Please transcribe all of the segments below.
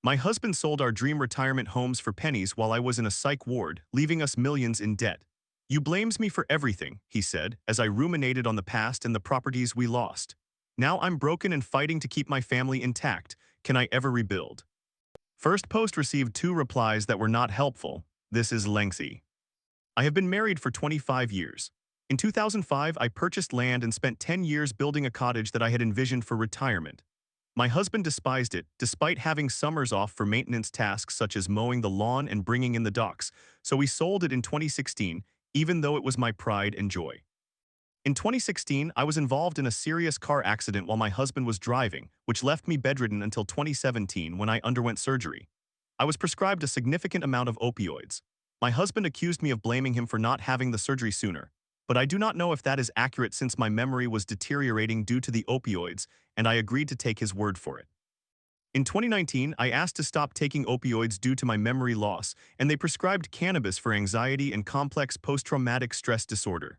My husband sold our dream retirement homes for pennies while I was in a psych ward, leaving us millions in debt. You blames me for everything, he said, as I ruminated on the past and the properties we lost. Now I'm broken and fighting to keep my family intact. Can I ever rebuild? First post received 2 replies that were not helpful. This is lengthy. I have been married for 25 years. In 2005, I purchased land and spent 10 years building a cottage that I had envisioned for retirement. My husband despised it, despite having summers off for maintenance tasks such as mowing the lawn and bringing in the docks, so we sold it in 2016, even though it was my pride and joy. In 2016, I was involved in a serious car accident while my husband was driving, which left me bedridden until 2017 when I underwent surgery. I was prescribed a significant amount of opioids. My husband accused me of blaming him for not having the surgery sooner, but I do not know if that is accurate since my memory was deteriorating due to the opioids, and I agreed to take his word for it. In 2019, I asked to stop taking opioids due to my memory loss, and they prescribed cannabis for anxiety and complex post-traumatic stress disorder.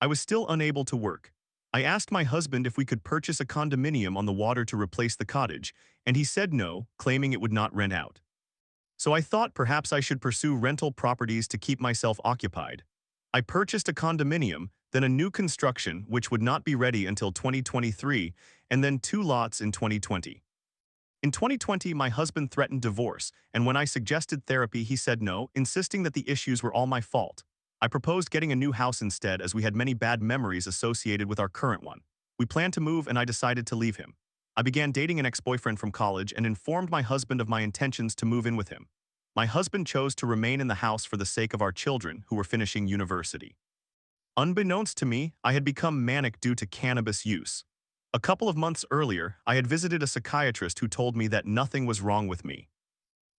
I was still unable to work. I asked my husband if we could purchase a condominium on the water to replace the cottage, and he said no, claiming it would not rent out. So I thought perhaps I should pursue rental properties to keep myself occupied. I purchased a condominium, then a new construction which would not be ready until 2023, and then 2 lots in 2020. In 2020, my husband threatened divorce, and when I suggested therapy, he said no, insisting that the issues were all my fault. I proposed getting a new house instead as we had many bad memories associated with our current one. We planned to move and I decided to leave him. I began dating an ex-boyfriend from college and informed my husband of my intentions to move in with him. My husband chose to remain in the house for the sake of our children who were finishing university. Unbeknownst to me, I had become manic due to cannabis use. A couple of months earlier, I had visited a psychiatrist who told me that nothing was wrong with me.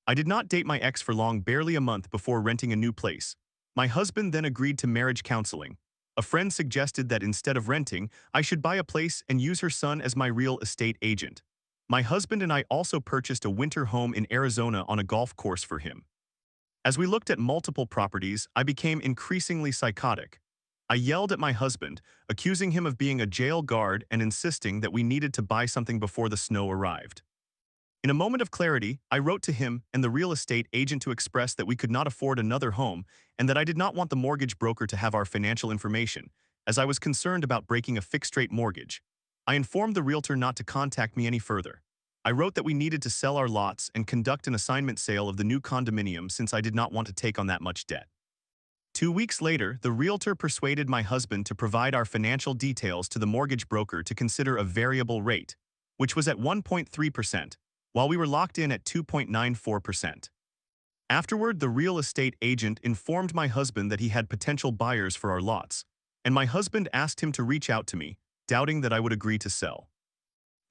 I did not date my ex for long, barely a month before renting a new place. My husband then agreed to marriage counseling. A friend suggested that instead of renting, I should buy a place and use her son as my real estate agent. My husband and I also purchased a winter home in Arizona on a golf course for him. As we looked at multiple properties, I became increasingly psychotic. I yelled at my husband, accusing him of being a jail guard and insisting that we needed to buy something before the snow arrived. In a moment of clarity, I wrote to him and the real estate agent to express that we could not afford another home and that I did not want the mortgage broker to have our financial information, as I was concerned about breaking a fixed-rate mortgage. I informed the realtor not to contact me any further. I wrote that we needed to sell our lots and conduct an assignment sale of the new condominium since I did not want to take on that much debt. 2 weeks later, the realtor persuaded my husband to provide our financial details to the mortgage broker to consider a variable rate, which was at 1.3%, while we were locked in at 2.94%. Afterward, the real estate agent informed my husband that he had potential buyers for our lots, and my husband asked him to reach out to me, doubting that I would agree to sell.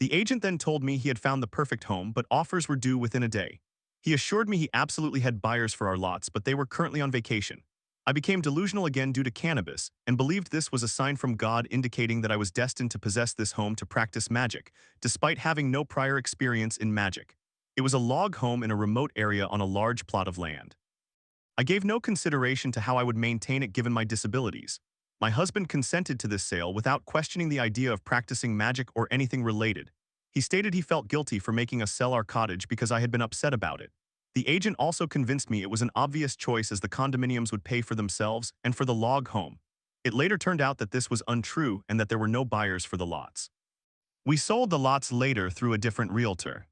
The agent then told me he had found the perfect home, but offers were due within a day. He assured me he absolutely had buyers for our lots, but they were currently on vacation. I became delusional again due to cannabis and believed this was a sign from God indicating that I was destined to possess this home to practice magic, despite having no prior experience in magic. It was a log home in a remote area on a large plot of land. I gave no consideration to how I would maintain it given my disabilities. My husband consented to this sale without questioning the idea of practicing magic or anything related. He stated he felt guilty for making us sell our cottage because I had been upset about it. The agent also convinced me it was an obvious choice as the condominiums would pay for themselves and for the log home. It later turned out that this was untrue and that there were no buyers for the lots. We sold the lots later through a different realtor.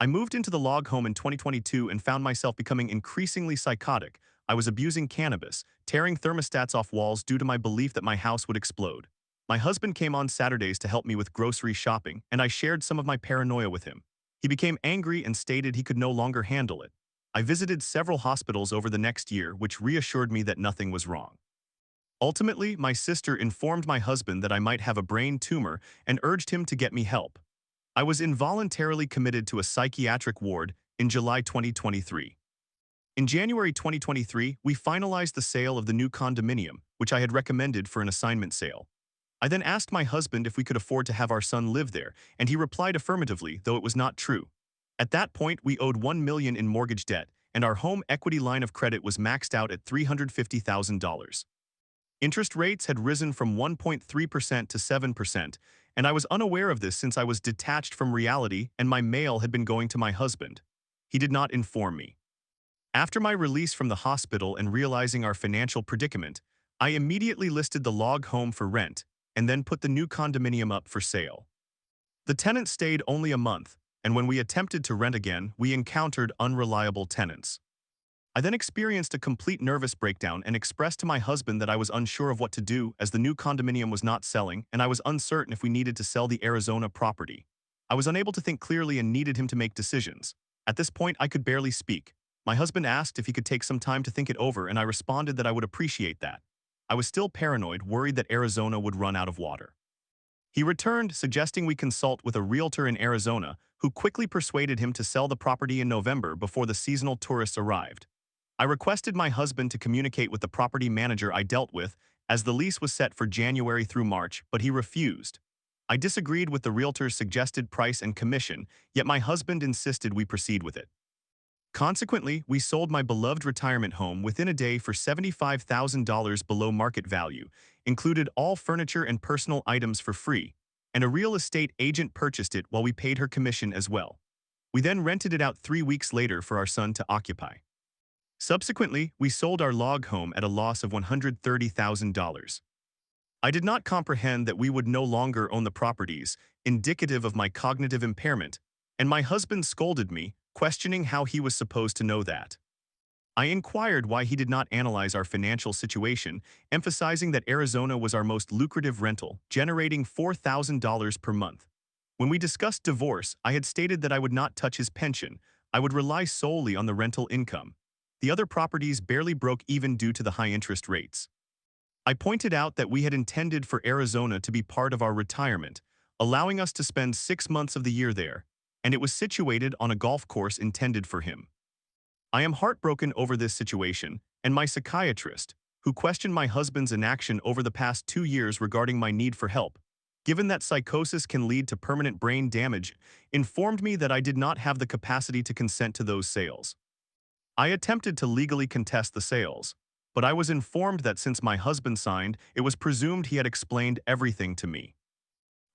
I moved into the log home in 2022 and found myself becoming increasingly psychotic. I was abusing cannabis, tearing thermostats off walls due to my belief that my house would explode. My husband came on Saturdays to help me with grocery shopping, and I shared some of my paranoia with him. He became angry and stated he could no longer handle it. I visited several hospitals over the next year, which reassured me that nothing was wrong. Ultimately, my sister informed my husband that I might have a brain tumor and urged him to get me help. I was involuntarily committed to a psychiatric ward in July 2023. In January 2023, we finalized the sale of the new condominium, which I had recommended for an assignment sale. I then asked my husband if we could afford to have our son live there, and he replied affirmatively, though it was not true. At that point, we owed $1 million in mortgage debt, and our home equity line of credit was maxed out at $350,000. Interest rates had risen from 1.3% to 7%, and I was unaware of this since I was detached from reality and my mail had been going to my husband. He did not inform me. After my release from the hospital and realizing our financial predicament, I immediately listed the log home for rent and then put the new condominium up for sale. The tenant stayed only a month, and when we attempted to rent again, we encountered unreliable tenants. I then experienced a complete nervous breakdown and expressed to my husband that I was unsure of what to do as the new condominium was not selling and I was uncertain if we needed to sell the Arizona property. I was unable to think clearly and needed him to make decisions. At this point, I could barely speak. My husband asked if he could take some time to think it over, and I responded that I would appreciate that. I was still paranoid, worried that Arizona would run out of water. He returned, suggesting we consult with a realtor in Arizona, who quickly persuaded him to sell the property in November before the seasonal tourists arrived. I requested my husband to communicate with the property manager I dealt with, as the lease was set for January through March, but he refused. I disagreed with the realtor's suggested price and commission, yet my husband insisted we proceed with it. Consequently, we sold my beloved retirement home within a day for $75,000 below market value, included all furniture and personal items for free, and a real estate agent purchased it while we paid her commission as well. We then rented it out 3 weeks later for our son to occupy. Subsequently, we sold our log home at a loss of $130,000. I did not comprehend that we would no longer own the properties, indicative of my cognitive impairment, and my husband scolded me, questioning how he was supposed to know that. I inquired why he did not analyze our financial situation, emphasizing that Arizona was our most lucrative rental, generating $4,000 per month. When we discussed divorce, I had stated that I would not touch his pension. I would rely solely on the rental income. The other properties barely broke even due to the high interest rates. I pointed out that we had intended for Arizona to be part of our retirement, allowing us to spend 6 months of the year there, and it was situated on a golf course intended for him. I am heartbroken over this situation, and my psychiatrist, who questioned my husband's inaction over the past 2 years regarding my need for help, given that psychosis can lead to permanent brain damage, informed me that I did not have the capacity to consent to those sales. I attempted to legally contest the sales, but I was informed that since my husband signed, it was presumed he had explained everything to me.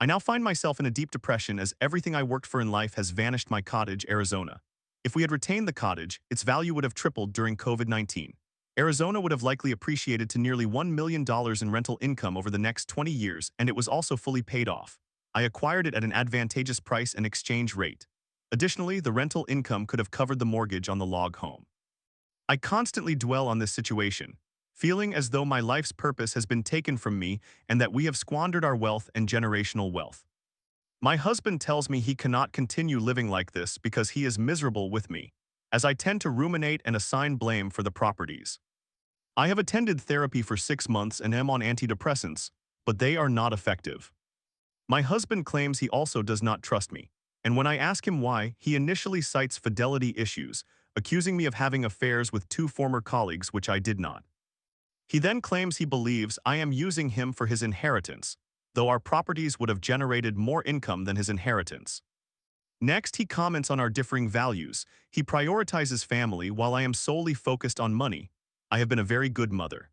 I now find myself in a deep depression as everything I worked for in life has vanished my cottage, Arizona. If we had retained the cottage, its value would have tripled during COVID-19. Arizona would have likely appreciated to nearly $1 million in rental income over the next 20 years, and it was also fully paid off. I acquired it at an advantageous price and exchange rate. Additionally, the rental income could have covered the mortgage on the log home. I constantly dwell on this situation, feeling as though my life's purpose has been taken from me and that we have squandered our wealth and generational wealth. My husband tells me he cannot continue living like this because he is miserable with me, as I tend to ruminate and assign blame for the properties. I have attended therapy for 6 months and am on antidepressants, but they are not effective. My husband claims he also does not trust me, and when I ask him why, he initially cites fidelity issues, accusing me of having affairs with 2 former colleagues, which I did not. He then claims he believes I am using him for his inheritance, though our properties would have generated more income than his inheritance. Next, he comments on our differing values. He prioritizes family while I am solely focused on money. I have been a very good mother.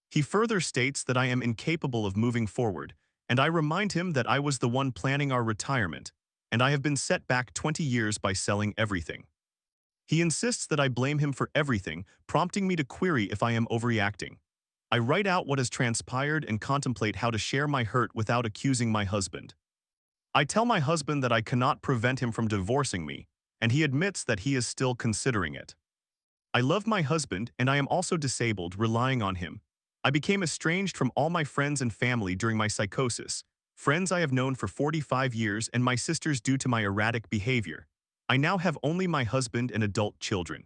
He further states that I am incapable of moving forward, and I remind him that I was the one planning our retirement, and I have been set back 20 years by selling everything. He insists that I blame him for everything, prompting me to query if I am overreacting. I write out what has transpired and contemplate how to share my hurt without accusing my husband. I tell my husband that I cannot prevent him from divorcing me, and he admits that he is still considering it. I love my husband, and I am also disabled, relying on him. I became estranged from all my friends and family during my psychosis, friends I have known for 45 years and my sisters due to my erratic behavior. I now have only my husband and adult children.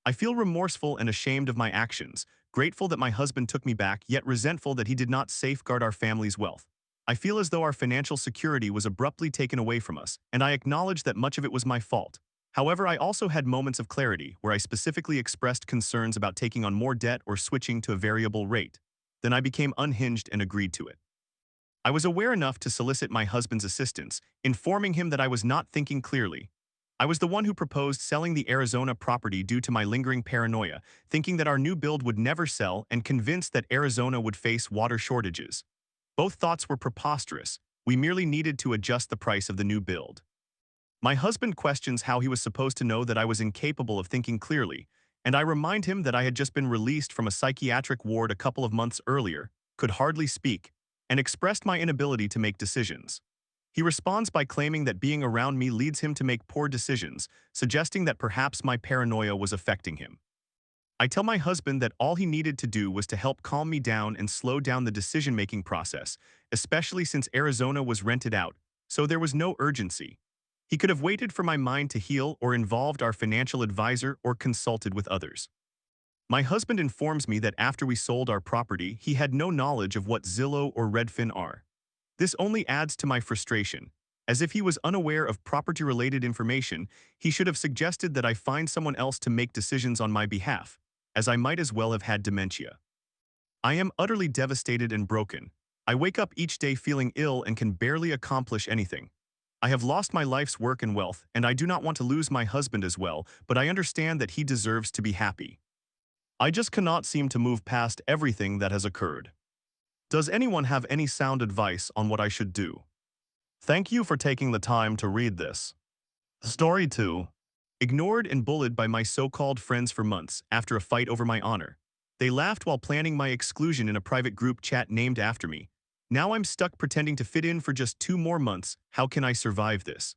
I feel remorseful and ashamed of my actions, grateful that my husband took me back, yet resentful that he did not safeguard our family's wealth. I feel as though our financial security was abruptly taken away from us, and I acknowledge that much of it was my fault. However, I also had moments of clarity where I specifically expressed concerns about taking on more debt or switching to a variable rate. Then I became unhinged and agreed to it. I was aware enough to solicit my husband's assistance, informing him that I was not thinking clearly. I was the one who proposed selling the Arizona property due to my lingering paranoia, thinking that our new build would never sell and convinced that Arizona would face water shortages. Both thoughts were preposterous. We merely needed to adjust the price of the new build. My husband questions how he was supposed to know that I was incapable of thinking clearly, and I remind him that I had just been released from a psychiatric ward a couple of months earlier, could hardly speak, and expressed my inability to make decisions. He responds by claiming that being around me leads him to make poor decisions, suggesting that perhaps my paranoia was affecting him. I tell my husband that all he needed to do was to help calm me down and slow down the decision-making process, especially since Arizona was rented out, so there was no urgency. He could have waited for my mind to heal or involved our financial advisor or consulted with others. My husband informs me that after we sold our property, he had no knowledge of what Zillow or Redfin are. This only adds to my frustration. As if he was unaware of property-related information, he should have suggested that I find someone else to make decisions on my behalf, as I might as well have had dementia. I am utterly devastated and broken. I wake up each day feeling ill and can barely accomplish anything. I have lost my life's work and wealth, and I do not want to lose my husband as well, but I understand that he deserves to be happy. I just cannot seem to move past everything that has occurred. Does anyone have any sound advice on what I should do? Thank you for taking the time to read this. Story 2. Ignored and bullied by my so-called friends for months after a fight over my honor. They laughed while planning my exclusion in a private group chat named after me. Now I'm stuck pretending to fit in for just 2 more months. How can I survive this?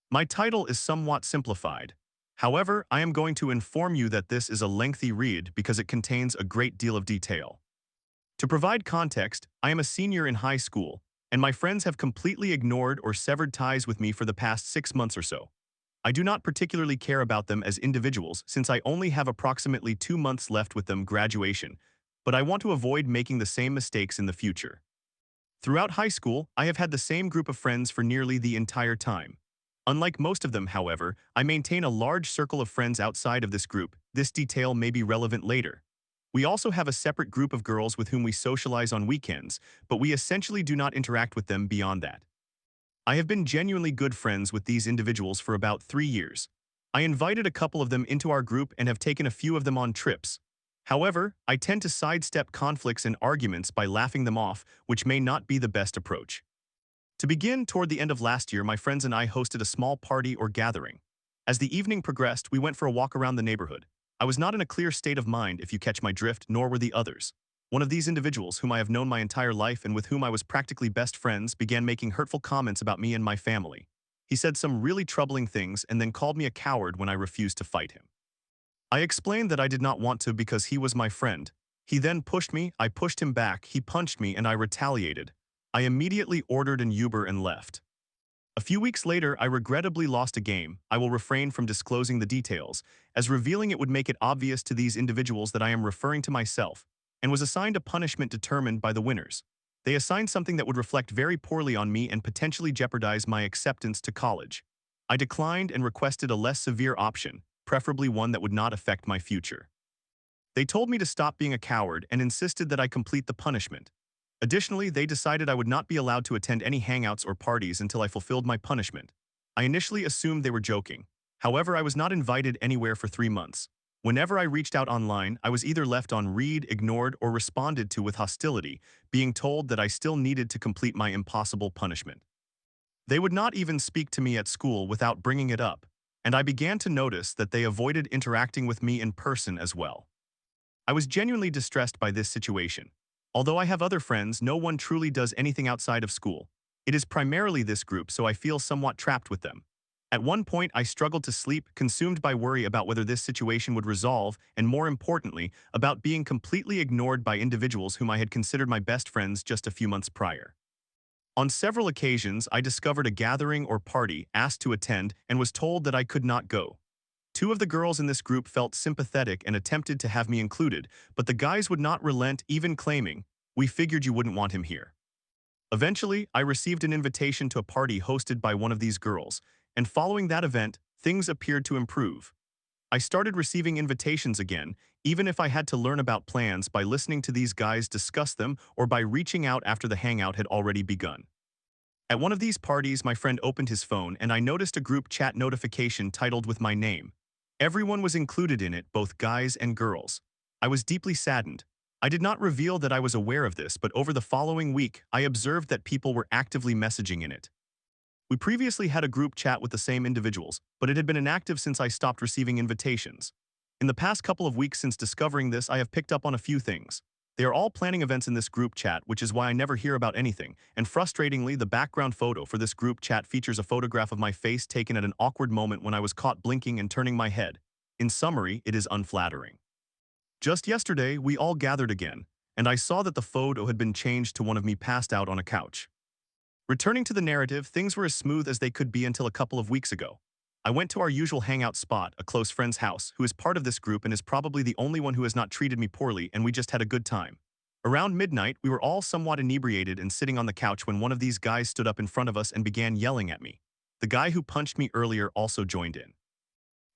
My title is somewhat simplified. However, I am going to inform you that this is a lengthy read because it contains a great deal of detail. To provide context, I am a senior in high school, and my friends have completely ignored or severed ties with me for the past 6 months or so. I do not particularly care about them as individuals since I only have approximately 2 months left with them graduation, but I want to avoid making the same mistakes in the future. Throughout high school, I have had the same group of friends for nearly the entire time. Unlike most of them, however, I maintain a large circle of friends outside of this group. This detail may be relevant later. We also have a separate group of girls with whom we socialize on weekends, but we essentially do not interact with them beyond that. I have been genuinely good friends with these individuals for about 3 years. I invited a couple of them into our group and have taken a few of them on trips. However, I tend to sidestep conflicts and arguments by laughing them off, which may not be the best approach. To begin, toward the end of last year, my friends and I hosted a small party or gathering. As the evening progressed, we went for a walk around the neighborhood. I was not in a clear state of mind, if you catch my drift, nor were the others. One of these individuals, whom I have known my entire life and with whom I was practically best friends, began making hurtful comments about me and my family. He said some really troubling things and then called me a coward when I refused to fight him. I explained that I did not want to because he was my friend. He then pushed me, I pushed him back, he punched me, and I retaliated. I immediately ordered an Uber and left. A few weeks later, I regrettably lost a game. I will refrain from disclosing the details, as revealing it would make it obvious to these individuals that I am referring to myself, and was assigned a punishment determined by the winners. They assigned something that would reflect very poorly on me and potentially jeopardize my acceptance to college. I declined and requested a less severe option, preferably one that would not affect my future. They told me to stop being a coward and insisted that I complete the punishment. Additionally, they decided I would not be allowed to attend any hangouts or parties until I fulfilled my punishment. I initially assumed they were joking. However, I was not invited anywhere for 3 months. Whenever I reached out online, I was either left on read, ignored, or responded to with hostility, being told that I still needed to complete my impossible punishment. They would not even speak to me at school without bringing it up, and I began to notice that they avoided interacting with me in person as well. I was genuinely distressed by this situation. Although I have other friends, no one truly does anything outside of school. It is primarily this group, so I feel somewhat trapped with them. At one point, I struggled to sleep, consumed by worry about whether this situation would resolve, and more importantly, about being completely ignored by individuals whom I had considered my best friends just a few months prior. On several occasions, I discovered a gathering or party, asked to attend, and was told that I could not go. 2 of the girls in this group felt sympathetic and attempted to have me included, but the guys would not relent, even claiming, "We figured you wouldn't want him here." Eventually, I received an invitation to a party hosted by one of these girls, and following that event, things appeared to improve. I started receiving invitations again, even if I had to learn about plans by listening to these guys discuss them or by reaching out after the hangout had already begun. At one of these parties, my friend opened his phone and I noticed a group chat notification titled with my name. Everyone was included in it, both guys and girls. I was deeply saddened. I did not reveal that I was aware of this, but over the following week, I observed that people were actively messaging in it. We previously had a group chat with the same individuals, but it had been inactive since I stopped receiving invitations. In the past couple of weeks since discovering this, I have picked up on a few things. They are all planning events in this group chat, which is why I never hear about anything, and frustratingly, the background photo for this group chat features a photograph of my face taken at an awkward moment when I was caught blinking and turning my head. In summary, it is unflattering. Just yesterday, we all gathered again, and I saw that the photo had been changed to one of me passed out on a couch. Returning to the narrative, things were as smooth as they could be until a couple of weeks ago. I went to our usual hangout spot, a close friend's house, who is part of this group and is probably the only one who has not treated me poorly, and we just had a good time. Around midnight, we were all somewhat inebriated and sitting on the couch when one of these guys stood up in front of us and began yelling at me. The guy who punched me earlier also joined in.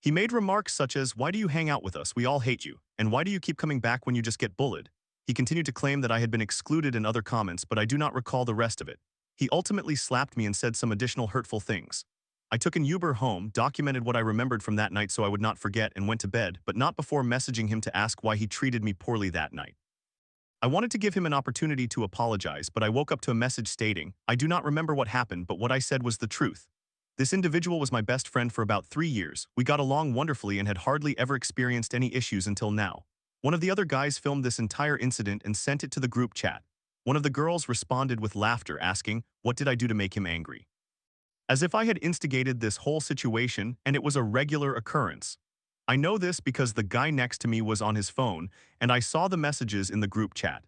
He made remarks such as, "Why do you hang out with us? We all hate you. And why do you keep coming back when you just get bullied?" He continued to claim that I had been excluded in other comments, but I do not recall the rest of it. He ultimately slapped me and said some additional hurtful things. I took an Uber home, documented what I remembered from that night so I would not forget, and went to bed, but not before messaging him to ask why he treated me poorly that night. I wanted to give him an opportunity to apologize, but I woke up to a message stating, "I do not remember what happened, but what I said was the truth." This individual was my best friend for about 3 years. We got along wonderfully and had hardly ever experienced any issues until now. One of the other guys filmed this entire incident and sent it to the group chat. One of the girls responded with laughter, asking, "What did I do to make him angry?" As if I had instigated this whole situation and it was a regular occurrence. I know this because the guy next to me was on his phone and I saw the messages in the group chat.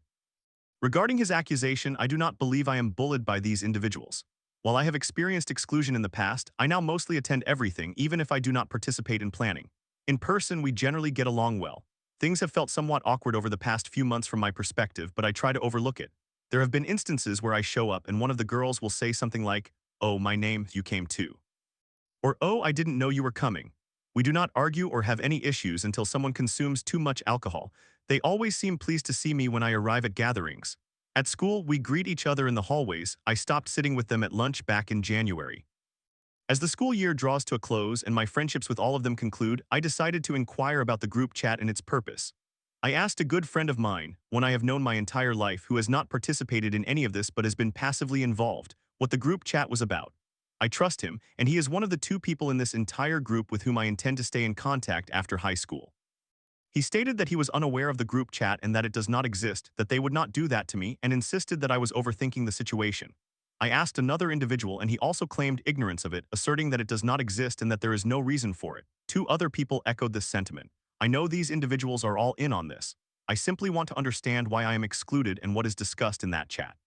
Regarding his accusation, I do not believe I am bullied by these individuals. While I have experienced exclusion in the past, I now mostly attend everything, even if I do not participate in planning. In person, we generally get along well. Things have felt somewhat awkward over the past few months from my perspective, but I try to overlook it. There have been instances where I show up and one of the girls will say something like, "Oh, my name, you came too." Or, "Oh, I didn't know you were coming." We do not argue or have any issues until someone consumes too much alcohol. They always seem pleased to see me when I arrive at gatherings. At school, we greet each other in the hallways. I stopped sitting with them at lunch back in January. As the school year draws to a close and my friendships with all of them conclude, I decided to inquire about the group chat and its purpose. I asked a good friend of mine, one I have known my entire life who has not participated in any of this but has been passively involved, what the group chat was about. I trust him, and he is one of the 2 people in this entire group with whom I intend to stay in contact after high school. He stated that he was unaware of the group chat and that it does not exist, that they would not do that to me, and insisted that I was overthinking the situation. I asked another individual and he also claimed ignorance of it, asserting that it does not exist and that there is no reason for it. 2 other people echoed this sentiment. I know these individuals are all in on this. I simply want to understand why I am excluded and what is discussed in that chat.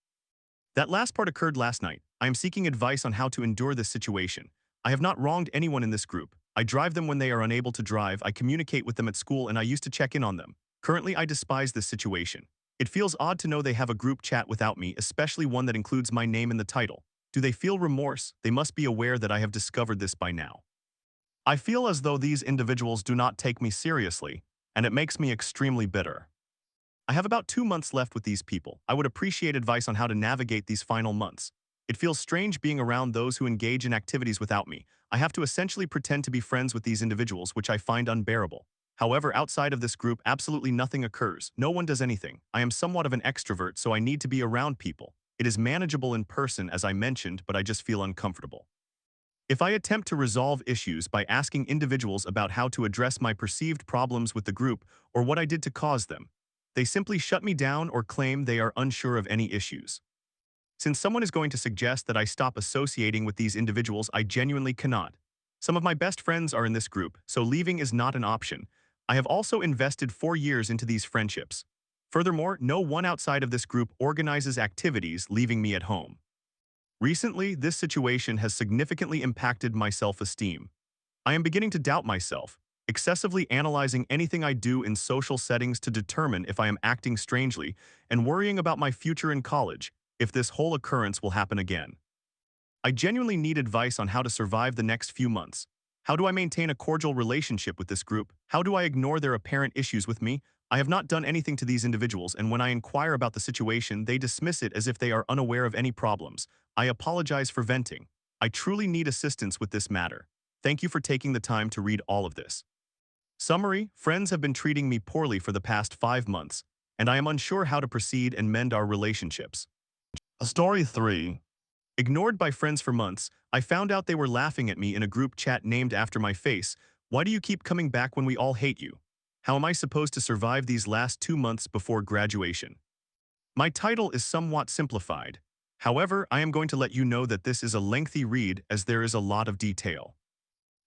That last part occurred last night. I am seeking advice on how to endure this situation. I have not wronged anyone in this group. I drive them when they are unable to drive, I communicate with them at school, and I used to check in on them. Currently, I despise this situation. It feels odd to know they have a group chat without me, especially one that includes my name in the title. Do they feel remorse? They must be aware that I have discovered this by now. I feel as though these individuals do not take me seriously, and it makes me extremely bitter. I have about 2 months left with these people. I would appreciate advice on how to navigate these final months. It feels strange being around those who engage in activities without me. I have to essentially pretend to be friends with these individuals, which I find unbearable. However, outside of this group, absolutely nothing occurs. No one does anything. I am somewhat of an extrovert, so I need to be around people. It is manageable in person, as I mentioned, but I just feel uncomfortable. If I attempt to resolve issues by asking individuals about how to address my perceived problems with the group or what I did to cause them, they simply shut me down or claim they are unsure of any issues. Since someone is going to suggest that I stop associating with these individuals, I genuinely cannot. Some of my best friends are in this group, so leaving is not an option. I have also invested 4 years into these friendships. Furthermore, no one outside of this group organizes activities, leaving me at home. Recently, this situation has significantly impacted my self-esteem. I am beginning to doubt myself, excessively analyzing anything I do in social settings to determine if I am acting strangely, and worrying about my future in college, if this whole occurrence will happen again. I genuinely need advice on how to survive the next few months. How do I maintain a cordial relationship with this group? How do I ignore their apparent issues with me? I have not done anything to these individuals, and when I inquire about the situation, they dismiss it as if they are unaware of any problems. I apologize for venting. I truly need assistance with this matter. Thank you for taking the time to read all of this. Summary: friends have been treating me poorly for the past 5 months, and I am unsure how to proceed and mend our relationships. Story 3. Ignored by friends for months, I found out they were laughing at me in a group chat named after my face. Why do you keep coming back when we all hate you? How am I supposed to survive these last 2 months before graduation? My title is somewhat simplified. However, I am going to let you know that this is a lengthy read as there is a lot of detail.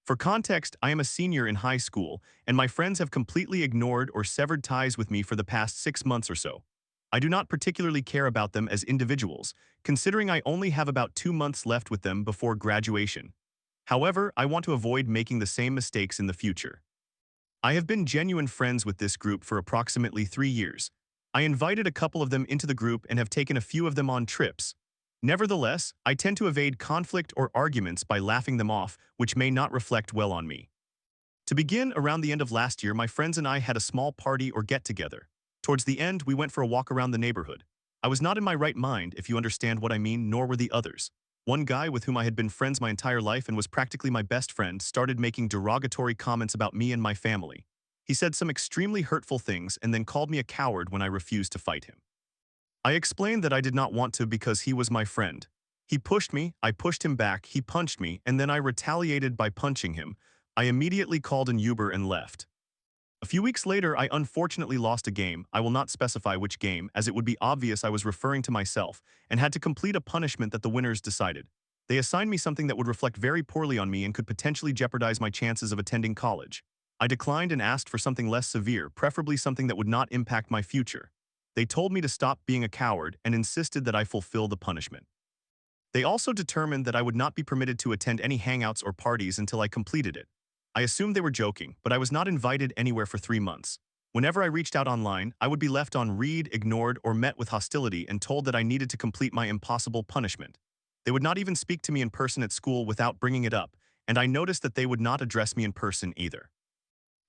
For context, I am a senior in high school, and my friends have completely ignored or severed ties with me for the past 6 months or so. I do not particularly care about them as individuals, considering I only have about 2 months left with them before graduation. However, I want to avoid making the same mistakes in the future. I have been genuine friends with this group for approximately 3 years. I invited a couple of them into the group and have taken a few of them on trips. Nevertheless, I tend to evade conflict or arguments by laughing them off, which may not reflect well on me. To begin, around the end of last year, my friends and I had a small party or get-together. Towards the end, we went for a walk around the neighborhood. I was not in my right mind, if you understand what I mean, nor were the others. One guy with whom I had been friends my entire life and was practically my best friend started making derogatory comments about me and my family. He said some extremely hurtful things and then called me a coward when I refused to fight him. I explained that I did not want to because he was my friend. He pushed me, I pushed him back, he punched me, and then I retaliated by punching him. I immediately called an Uber and left. A few weeks later, I unfortunately lost a game. I will not specify which game, as it would be obvious I was referring to myself, and had to complete a punishment that the winners decided. They assigned me something that would reflect very poorly on me and could potentially jeopardize my chances of attending college. I declined and asked for something less severe, preferably something that would not impact my future. They told me to stop being a coward and insisted that I fulfill the punishment. They also determined that I would not be permitted to attend any hangouts or parties until I completed it. I assumed they were joking, but I was not invited anywhere for 3 months. Whenever I reached out online, I would be left on read, ignored, or met with hostility and told that I needed to complete my impossible punishment. They would not even speak to me in person at school without bringing it up, and I noticed that they would not address me in person either.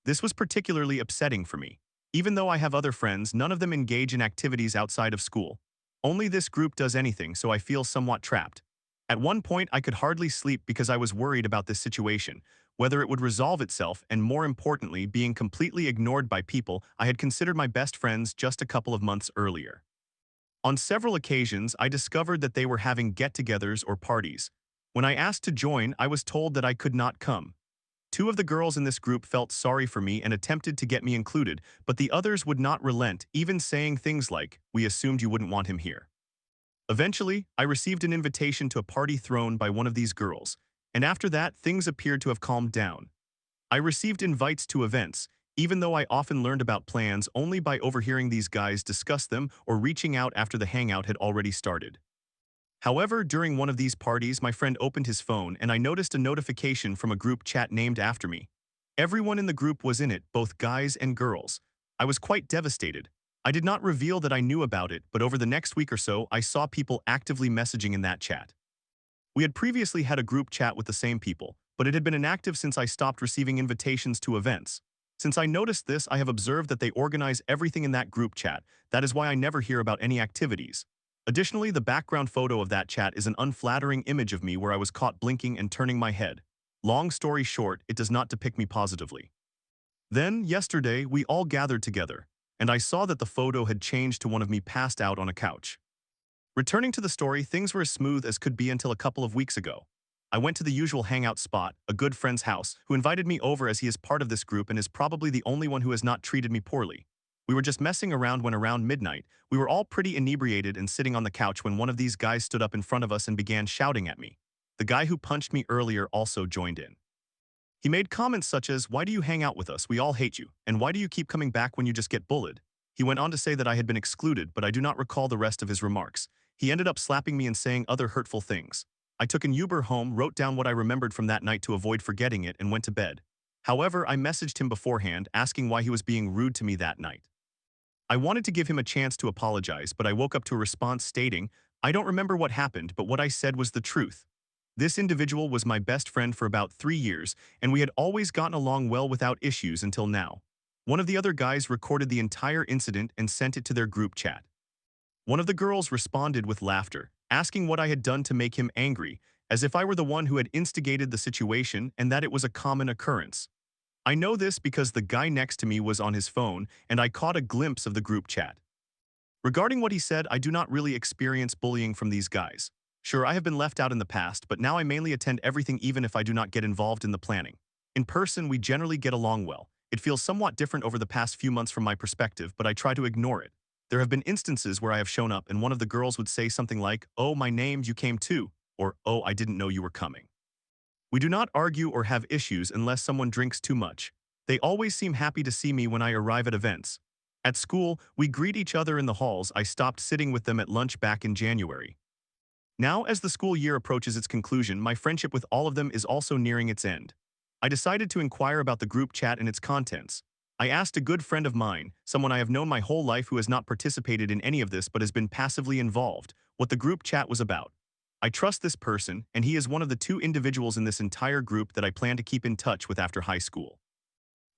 This was particularly upsetting for me. Even though I have other friends, none of them engage in activities outside of school. Only this group does anything, so I feel somewhat trapped. At one point, I could hardly sleep because I was worried about this situation, whether it would resolve itself, and more importantly, being completely ignored by people I had considered my best friends just a couple of months earlier. On several occasions, I discovered that they were having get-togethers or parties. When I asked to join, I was told that I could not come. Two of the girls in this group felt sorry for me and attempted to get me included, but the others would not relent, even saying things like, "We assumed you wouldn't want him here." Eventually, I received an invitation to a party thrown by one of these girls, and after that, things appeared to have calmed down. I received invites to events, even though I often learned about plans only by overhearing these guys discuss them or reaching out after the hangout had already started. However, during one of these parties, my friend opened his phone and I noticed a notification from a group chat named after me. Everyone in the group was in it, both guys and girls. I was quite devastated. I did not reveal that I knew about it, but over the next week or so, I saw people actively messaging in that chat. We had previously had a group chat with the same people, but it had been inactive since I stopped receiving invitations to events. Since I noticed this, I have observed that they organize everything in that group chat. That is why I never hear about any activities. Additionally, the background photo of that chat is an unflattering image of me where I was caught blinking and turning my head. Long story short, it does not depict me positively. Then, yesterday, we all gathered together, and I saw that the photo had changed to one of me passed out on a couch. Returning to the story, things were as smooth as could be until a couple of weeks ago. I went to the usual hangout spot, a good friend's house, who invited me over as he is part of this group and is probably the only one who has not treated me poorly. We were just messing around when around midnight, we were all pretty inebriated and sitting on the couch when one of these guys stood up in front of us and began shouting at me. The guy who punched me earlier also joined in. He made comments such as, "Why do you hang out with us? We all hate you. And why do you keep coming back when you just get bullied?" He went on to say that I had been excluded, but I do not recall the rest of his remarks. He ended up slapping me and saying other hurtful things. I took an Uber home, wrote down what I remembered from that night to avoid forgetting it, and went to bed. However, I messaged him beforehand, asking why he was being rude to me that night. I wanted to give him a chance to apologize, but I woke up to a response stating, "I don't remember what happened, but what I said was the truth." This individual was my best friend for about 3 years, and we had always gotten along well without issues until now. One of the other guys recorded the entire incident and sent it to their group chat. One of the girls responded with laughter, asking what I had done to make him angry, as if I were the one who had instigated the situation and that it was a common occurrence. I know this because the guy next to me was on his phone and I caught a glimpse of the group chat. Regarding what he said, I do not really experience bullying from these guys. Sure, I have been left out in the past, but now I mainly attend everything even if I do not get involved in the planning. In person, we generally get along well. It feels somewhat different over the past few months from my perspective, but I try to ignore it. There have been instances where I have shown up and one of the girls would say something like, "Oh, my name, you came too," or "Oh, I didn't know you were coming." We do not argue or have issues unless someone drinks too much. They always seem happy to see me when I arrive at events. At school, we greet each other in the halls. I stopped sitting with them at lunch back in January. Now, as the school year approaches its conclusion, my friendship with all of them is also nearing its end. I decided to inquire about the group chat and its contents. I asked a good friend of mine, someone I have known my whole life who has not participated in any of this but has been passively involved, what the group chat was about. I trust this person, and he is one of the two individuals in this entire group that I plan to keep in touch with after high school.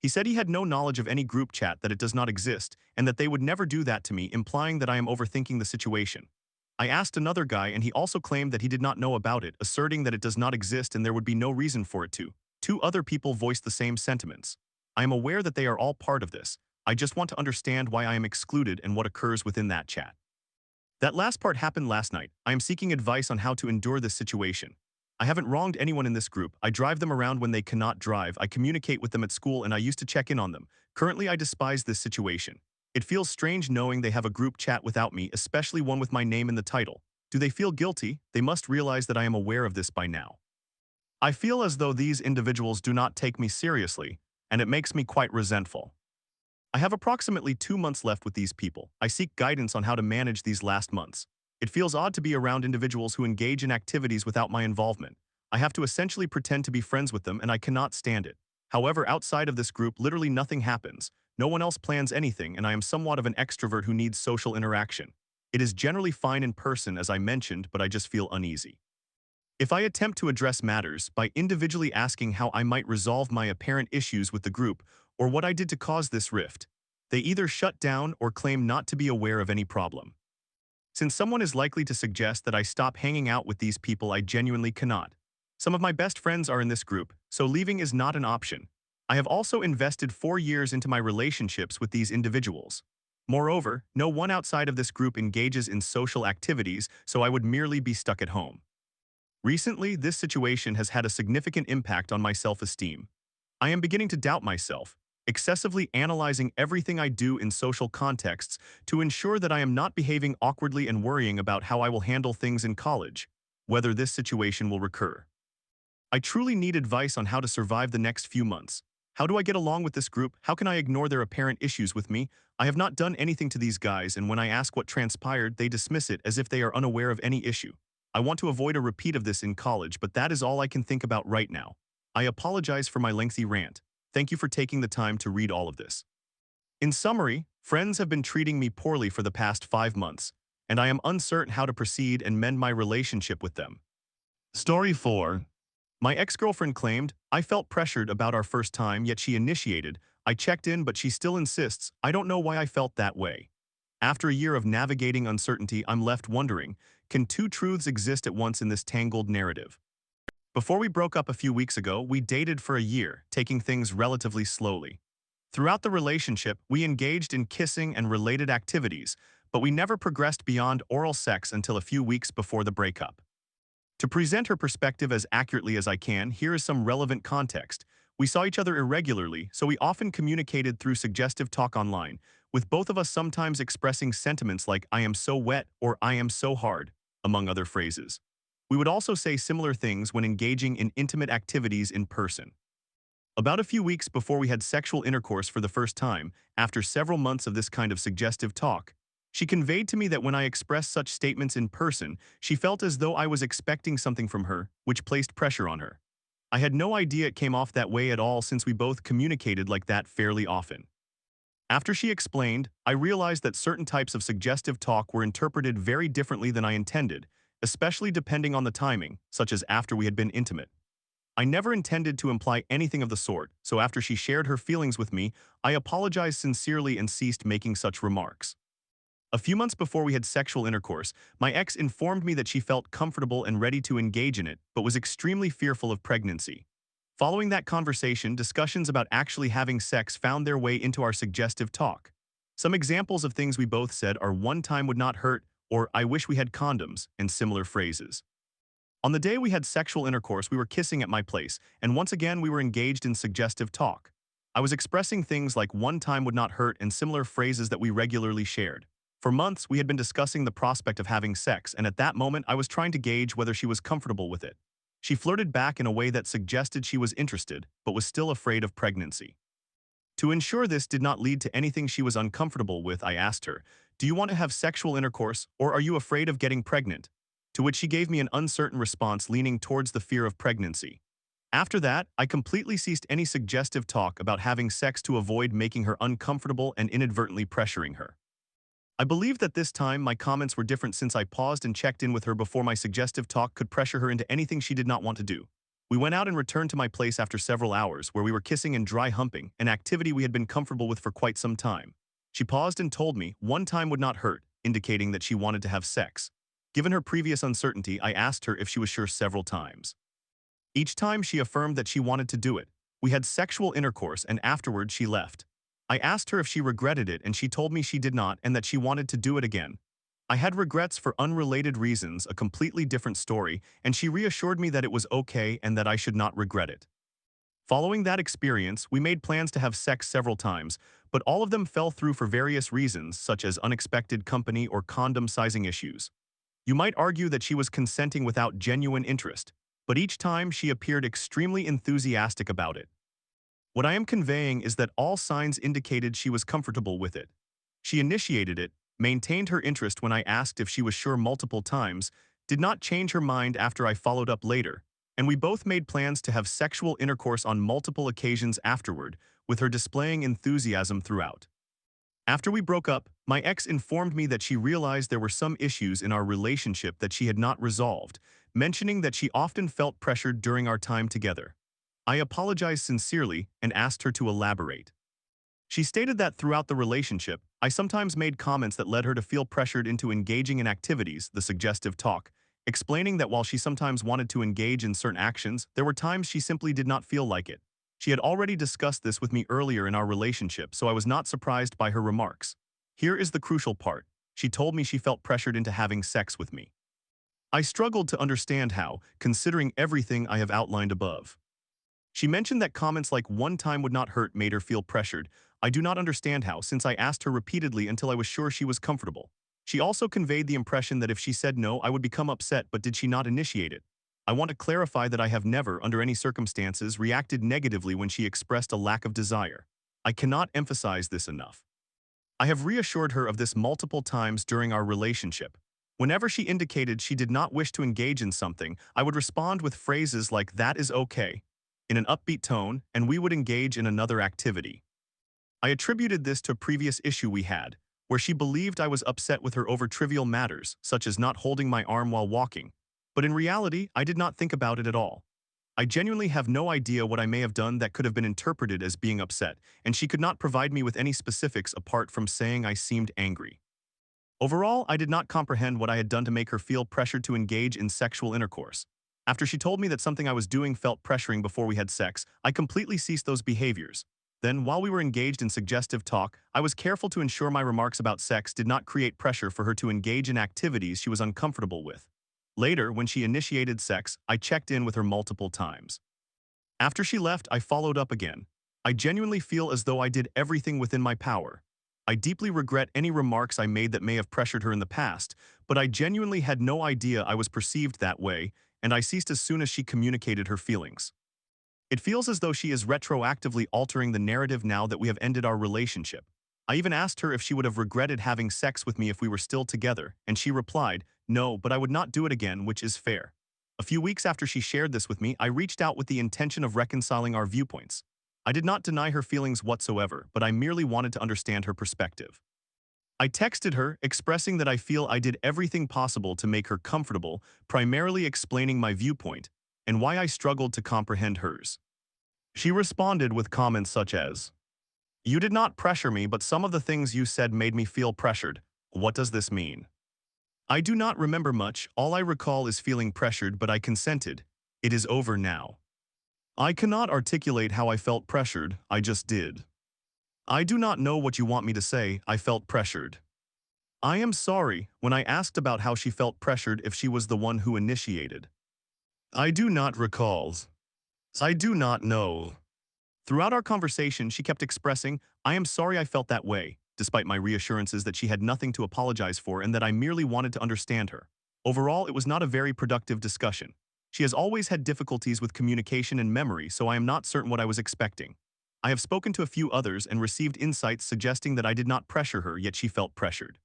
He said he had no knowledge of any group chat, that it does not exist, and that they would never do that to me, implying that I am overthinking the situation. I asked another guy and he also claimed that he did not know about it, asserting that it does not exist and there would be no reason for it to. Two other people voiced the same sentiments. I am aware that they are all part of this. I just want to understand why I am excluded and what occurs within that chat. That last part happened last night. I am seeking advice on how to endure this situation. I haven't wronged anyone in this group. I drive them around when they cannot drive. I communicate with them at school and I used to check in on them. Currently, I despise this situation. It feels strange knowing they have a group chat without me, especially one with my name in the title. Do they feel guilty? They must realize that I am aware of this by now. I feel as though these individuals do not take me seriously, and it makes me quite resentful. I have approximately 2 months left with these people. I seek guidance on how to manage these last months. It feels odd to be around individuals who engage in activities without my involvement. I have to essentially pretend to be friends with them and I cannot stand it. However, outside of this group, literally nothing happens. No one else plans anything and I am somewhat of an extrovert who needs social interaction. It is generally fine in person as I mentioned, but I just feel uneasy. If I attempt to address matters by individually asking how I might resolve my apparent issues with the group or what I did to cause this rift, they either shut down or claim not to be aware of any problem. Since someone is likely to suggest that I stop hanging out with these people, I genuinely cannot. Some of my best friends are in this group, so leaving is not an option. I have also invested 4 years into my relationships with these individuals. Moreover, no one outside of this group engages in social activities, so I would merely be stuck at home. Recently, this situation has had a significant impact on my self-esteem. I am beginning to doubt myself, excessively analyzing everything I do in social contexts to ensure that I am not behaving awkwardly and worrying about how I will handle things in college, whether this situation will recur. I truly need advice on how to survive the next few months. How do I get along with this group? How can I ignore their apparent issues with me? I have not done anything to these guys, and when I ask what transpired, they dismiss it as if they are unaware of any issue. I want to avoid a repeat of this in college, but that is all I can think about right now. I apologize for my lengthy rant. Thank you for taking the time to read all of this. In summary, friends have been treating me poorly for the past 5 months, and I am uncertain how to proceed and mend my relationship with them. Story 4. My ex-girlfriend claimed, "I felt pressured about our first time, yet she initiated. I checked in, but she still insists. I don't know why I felt that way." After a year of navigating uncertainty, I'm left wondering, can two truths exist at once in this tangled narrative? Before we broke up a few weeks ago, we dated for a year, taking things relatively slowly. Throughout the relationship, we engaged in kissing and related activities, but we never progressed beyond oral sex until a few weeks before the breakup. To present her perspective as accurately as I can, here is some relevant context. We saw each other irregularly, so we often communicated through suggestive talk online, with both of us sometimes expressing sentiments like "I am so wet" or "I am so hard," among other phrases. We would also say similar things when engaging in intimate activities in person. About a few weeks before we had sexual intercourse for the first time, after several months of this kind of suggestive talk, she conveyed to me that when I expressed such statements in person, she felt as though I was expecting something from her, which placed pressure on her. I had no idea it came off that way at all since we both communicated like that fairly often. After she explained, I realized that certain types of suggestive talk were interpreted very differently than I intended, especially depending on the timing, such as after we had been intimate. I never intended to imply anything of the sort, so after she shared her feelings with me, I apologized sincerely and ceased making such remarks. A few months before we had sexual intercourse, my ex informed me that she felt comfortable and ready to engage in it, but was extremely fearful of pregnancy. Following that conversation, discussions about actually having sex found their way into our suggestive talk. Some examples of things we both said are "one time would not hurt" or "I wish we had condoms," and similar phrases. On the day we had sexual intercourse, we were kissing at my place, and once again we were engaged in suggestive talk. I was expressing things like "one time would not hurt" and similar phrases that we regularly shared. For months, we had been discussing the prospect of having sex, and at that moment I was trying to gauge whether she was comfortable with it. She flirted back in a way that suggested she was interested, but was still afraid of pregnancy. To ensure this did not lead to anything she was uncomfortable with, I asked her, "Do you want to have sexual intercourse, or are you afraid of getting pregnant?" To which she gave me an uncertain response leaning towards the fear of pregnancy. After that, I completely ceased any suggestive talk about having sex to avoid making her uncomfortable and inadvertently pressuring her. I believe that this time my comments were different since I paused and checked in with her before my suggestive talk could pressure her into anything she did not want to do. We went out and returned to my place after several hours, where we were kissing and dry humping, an activity we had been comfortable with for quite some time. She paused and told me "one time would not hurt," indicating that she wanted to have sex. Given her previous uncertainty, I asked her if she was sure several times. Each time she affirmed that she wanted to do it. We had sexual intercourse and afterward she left. I asked her if she regretted it and she told me she did not and that she wanted to do it again. I had regrets for unrelated reasons, a completely different story, and she reassured me that it was okay and that I should not regret it. Following that experience, we made plans to have sex several times, but all of them fell through for various reasons, such as unexpected company or condom sizing issues. You might argue that she was consenting without genuine interest, but each time she appeared extremely enthusiastic about it. What I am conveying is that all signs indicated she was comfortable with it. She initiated it, maintained her interest when I asked if she was sure multiple times, did not change her mind after I followed up later, and we both made plans to have sexual intercourse on multiple occasions afterward, with her displaying enthusiasm throughout. After we broke up, my ex informed me that she realized there were some issues in our relationship that she had not resolved, mentioning that she often felt pressured during our time together. I apologized sincerely and asked her to elaborate. She stated that throughout the relationship, I sometimes made comments that led her to feel pressured into engaging in activities, the suggestive talk, explaining that while she sometimes wanted to engage in certain actions, there were times she simply did not feel like it. She had already discussed this with me earlier in our relationship, so I was not surprised by her remarks. Here is the crucial part. She told me she felt pressured into having sex with me. I struggled to understand how, considering everything I have outlined above. She mentioned that comments like "one time would not hurt" made her feel pressured. I do not understand how, since I asked her repeatedly until I was sure she was comfortable. She also conveyed the impression that if she said no, I would become upset, but did she not initiate it? I want to clarify that I have never, under any circumstances, reacted negatively when she expressed a lack of desire. I cannot emphasize this enough. I have reassured her of this multiple times during our relationship. Whenever she indicated she did not wish to engage in something, I would respond with phrases like "that is okay," in an upbeat tone, and we would engage in another activity. I attributed this to a previous issue we had, where she believed I was upset with her over trivial matters, such as not holding my arm while walking. But in reality, I did not think about it at all. I genuinely have no idea what I may have done that could have been interpreted as being upset, and she could not provide me with any specifics apart from saying I seemed angry. Overall, I did not comprehend what I had done to make her feel pressured to engage in sexual intercourse. After she told me that something I was doing felt pressuring before we had sex, I completely ceased those behaviors. Then, while we were engaged in suggestive talk, I was careful to ensure my remarks about sex did not create pressure for her to engage in activities she was uncomfortable with. Later, when she initiated sex, I checked in with her multiple times. After she left, I followed up again. I genuinely feel as though I did everything within my power. I deeply regret any remarks I made that may have pressured her in the past, but I genuinely had no idea I was perceived that way, and I ceased as soon as she communicated her feelings. It feels as though she is retroactively altering the narrative now that we have ended our relationship. I even asked her if she would have regretted having sex with me if we were still together, and she replied, "No, but I would not do it again," which is fair. A few weeks after she shared this with me, I reached out with the intention of reconciling our viewpoints. I did not deny her feelings whatsoever, but I merely wanted to understand her perspective. I texted her, expressing that I feel I did everything possible to make her comfortable, primarily explaining my viewpoint, and why I struggled to comprehend hers. She responded with comments such as, "You did not pressure me, but some of the things you said made me feel pressured. What does this mean?" I do not remember much. All I recall is feeling pressured, but I consented. It is over now. I cannot articulate how I felt pressured, I just did. I do not know what you want me to say. I felt pressured. I am sorry. When I asked about how she felt pressured, if she was the one who initiated. I do not recall. I do not know. Throughout our conversation, she kept expressing, I am sorry I felt that way, despite my reassurances that she had nothing to apologize for and that I merely wanted to understand her. Overall, it was not a very productive discussion. She has always had difficulties with communication and memory, so I am not certain what I was expecting. I have spoken to a few others and received insights suggesting that I did not pressure her, yet she felt pressured.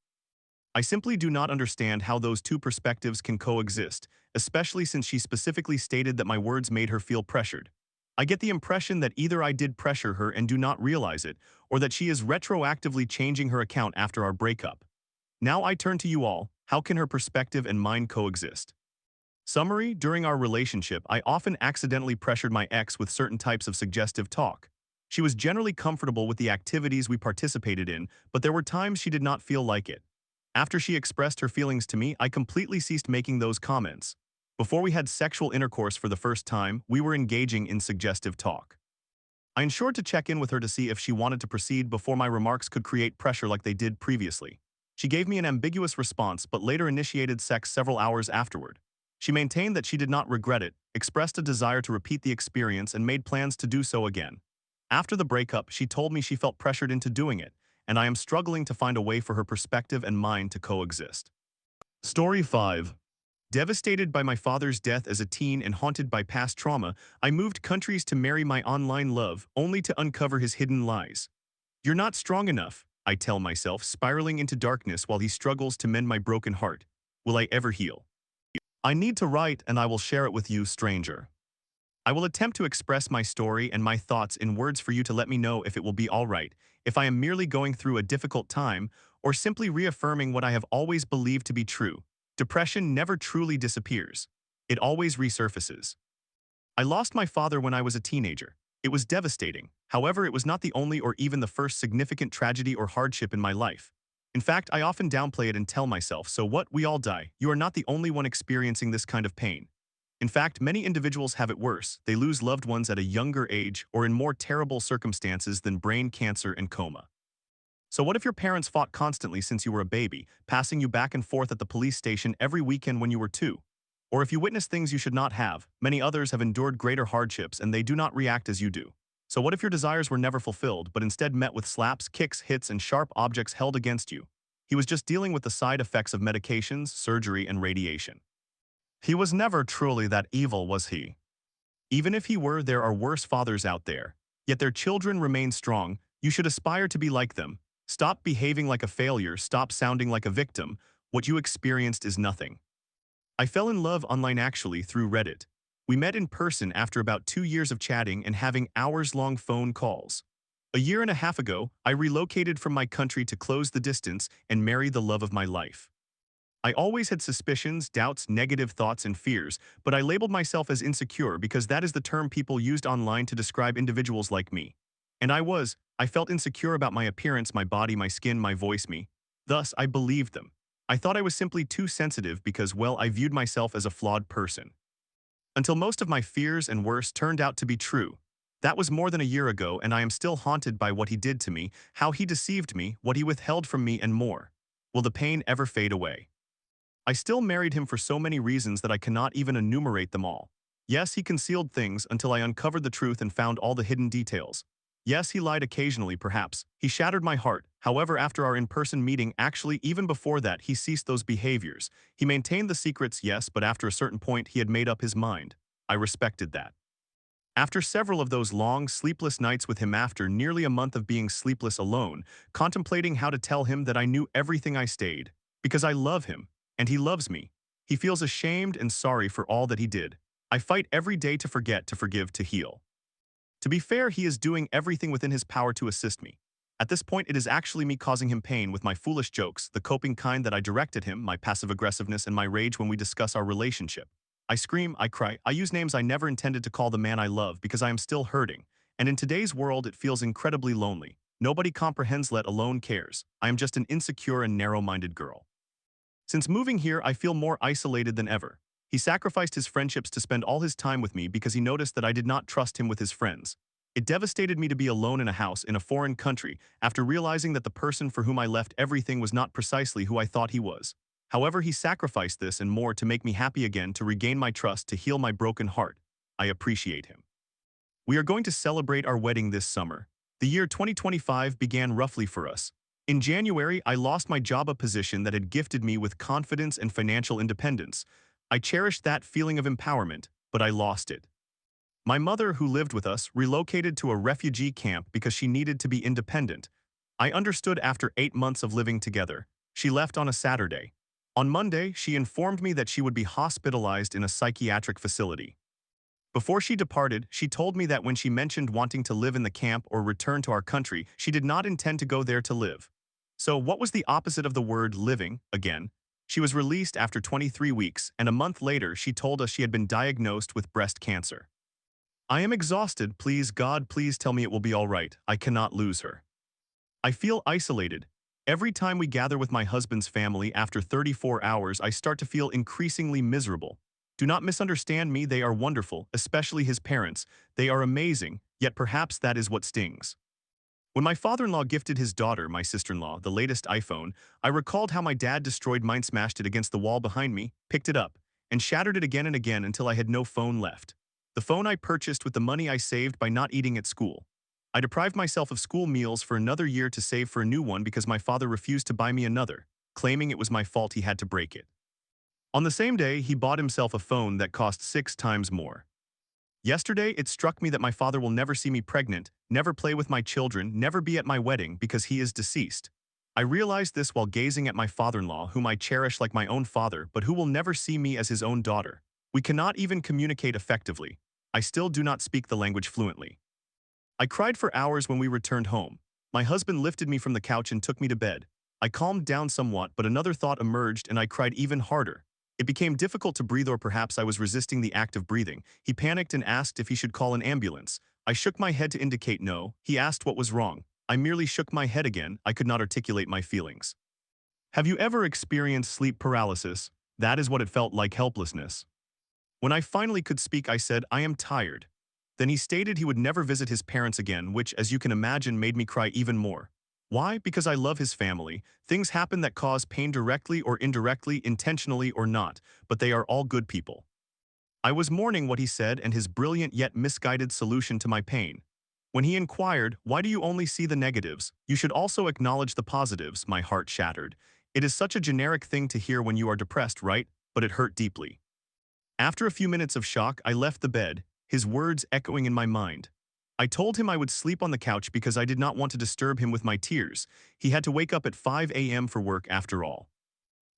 I simply do not understand how those two perspectives can coexist, especially since she specifically stated that my words made her feel pressured. I get the impression that either I did pressure her and do not realize it, or that she is retroactively changing her account after our breakup. Now I turn to you all, how can her perspective and mine coexist? Summary, during our relationship, I often accidentally pressured my ex with certain types of suggestive talk. She was generally comfortable with the activities we participated in, but there were times she did not feel like it. After she expressed her feelings to me, I completely ceased making those comments. Before we had sexual intercourse for the first time, we were engaging in suggestive talk. I ensured to check in with her to see if she wanted to proceed before my remarks could create pressure like they did previously. She gave me an ambiguous response but later initiated sex several hours afterward. She maintained that she did not regret it, expressed a desire to repeat the experience and made plans to do so again. After the breakup, she told me she felt pressured into doing it, and I am struggling to find a way for her perspective and mine to coexist. Story 5. Devastated by my father's death as a teen and haunted by past trauma, I moved countries to marry my online love, only to uncover his hidden lies. You're not strong enough, I tell myself, spiraling into darkness while he struggles to mend my broken heart. Will I ever heal? I need to write, and I will share it with you, stranger. I will attempt to express my story and my thoughts in words for you to let me know if it will be all right, if I am merely going through a difficult time, or simply reaffirming what I have always believed to be true. Depression never truly disappears. It always resurfaces. I lost my father when I was a teenager. It was devastating. However, it was not the only or even the first significant tragedy or hardship in my life. In fact, I often downplay it and tell myself, so what, we all die. You are not the only one experiencing this kind of pain. In fact, many individuals have it worse. They lose loved ones at a younger age or in more terrible circumstances than brain cancer and coma. So what if your parents fought constantly since you were a baby, passing you back and forth at the police station every weekend when you were 2? Or if you witnessed things you should not have, many others have endured greater hardships and they do not react as you do. So what if your desires were never fulfilled but instead met with slaps, kicks, hits, and sharp objects held against you? He was just dealing with the side effects of medications, surgery, and radiation. He was never truly that evil, was he? Even if he were, there are worse fathers out there. Yet their children remain strong. You should aspire to be like them. Stop behaving like a failure. Stop sounding like a victim. What you experienced is nothing. I fell in love online actually through Reddit. We met in person after about 2 years of chatting and having hours-long phone calls. A year and a half ago, I relocated from my country to close the distance and marry the love of my life. I always had suspicions, doubts, negative thoughts, and fears, but I labeled myself as insecure because that is the term people used online to describe individuals like me. And I felt insecure about my appearance, my body, my skin, my voice, me. Thus, I believed them. I thought I was simply too sensitive because, well, I viewed myself as a flawed person. Until most of my fears and worse turned out to be true. That was more than a year ago, and I am still haunted by what he did to me, how he deceived me, what he withheld from me, and more. Will the pain ever fade away? I still married him for so many reasons that I cannot even enumerate them all. Yes, he concealed things until I uncovered the truth and found all the hidden details. Yes, he lied occasionally, perhaps. He shattered my heart. However, after our in-person meeting, actually even before that, he ceased those behaviors. He maintained the secrets, yes, but after a certain point, he had made up his mind. I respected that. After several of those long, sleepless nights with him, after nearly a month of being sleepless alone, contemplating how to tell him that I knew everything, I stayed. Because I love him. And he loves me. He feels ashamed and sorry for all that he did. I fight every day to forget, to forgive, to heal. To be fair, he is doing everything within his power to assist me. At this point, it is actually me causing him pain with my foolish jokes, the coping kind that I direct at him, my passive aggressiveness, and my rage when we discuss our relationship. I scream, I cry, I use names I never intended to call the man I love because I am still hurting. And in today's world, it feels incredibly lonely. Nobody comprehends, let alone cares. I am just an insecure and narrow-minded girl. Since moving here, I feel more isolated than ever. He sacrificed his friendships to spend all his time with me because he noticed that I did not trust him with his friends. It devastated me to be alone in a house in a foreign country after realizing that the person for whom I left everything was not precisely who I thought he was. However, he sacrificed this and more to make me happy again, to regain my trust, to heal my broken heart. I appreciate him. We are going to celebrate our wedding this summer. The year 2025 began roughly for us. In January, I lost my job position that had gifted me with confidence and financial independence. I cherished that feeling of empowerment, but I lost it. My mother, who lived with us, relocated to a refugee camp because she needed to be independent. I understood after 8 months of living together. She left on a Saturday. On Monday, she informed me that she would be hospitalized in a psychiatric facility. Before she departed, she told me that when she mentioned wanting to live in the camp or return to our country, she did not intend to go there to live. So what was the opposite of the word living, again? She was released after 23 weeks, and a month later she told us she had been diagnosed with breast cancer. I am exhausted. Please, God, please tell me it will be all right. I cannot lose her. I feel isolated. Every time we gather with my husband's family after 34 hours, I start to feel increasingly miserable. Do not misunderstand me, they are wonderful, especially his parents. They are amazing, yet perhaps that is what stings. When my father-in-law gifted his daughter, my sister-in-law, the latest iPhone, I recalled how my dad destroyed mine, smashed it against the wall behind me, picked it up, and shattered it again and again until I had no phone left. The phone I purchased with the money I saved by not eating at school. I deprived myself of school meals for another year to save for a new one because my father refused to buy me another, claiming it was my fault he had to break it. On the same day, he bought himself a phone that cost 6 times more. Yesterday, it struck me that my father will never see me pregnant, never play with my children, never be at my wedding because he is deceased. I realized this while gazing at my father-in-law, whom I cherish like my own father, but who will never see me as his own daughter. We cannot even communicate effectively. I still do not speak the language fluently. I cried for hours when we returned home. My husband lifted me from the couch and took me to bed. I calmed down somewhat, but another thought emerged and I cried even harder. It became difficult to breathe, or perhaps I was resisting the act of breathing. He panicked and asked if he should call an ambulance. I shook my head to indicate no. He asked what was wrong. I merely shook my head again. I could not articulate my feelings. Have you ever experienced sleep paralysis? That is what it felt like, helplessness. When I finally could speak, I said, I am tired. Then he stated he would never visit his parents again, which, as you can imagine, made me cry even more. Why? Because I love his family. Things happen that cause pain directly or indirectly, intentionally or not, but they are all good people. I was mourning what he said and his brilliant yet misguided solution to my pain. When he inquired, why do you only see the negatives? You should also acknowledge the positives, my heart shattered. It is such a generic thing to hear when you are depressed, right? But it hurt deeply. After a few minutes of shock, I left the bed, his words echoing in my mind. I told him I would sleep on the couch because I did not want to disturb him with my tears. He had to wake up at 5 a.m. for work after all.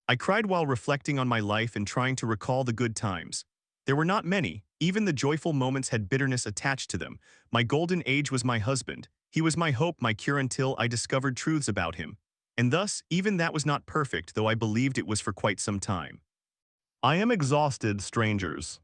I cried while reflecting on my life and trying to recall the good times. There were not many. Even the joyful moments had bitterness attached to them. My golden age was my husband. He was my hope, my cure, until I discovered truths about him. And thus, even that was not perfect, though I believed it was for quite some time. I am exhausted, strangers.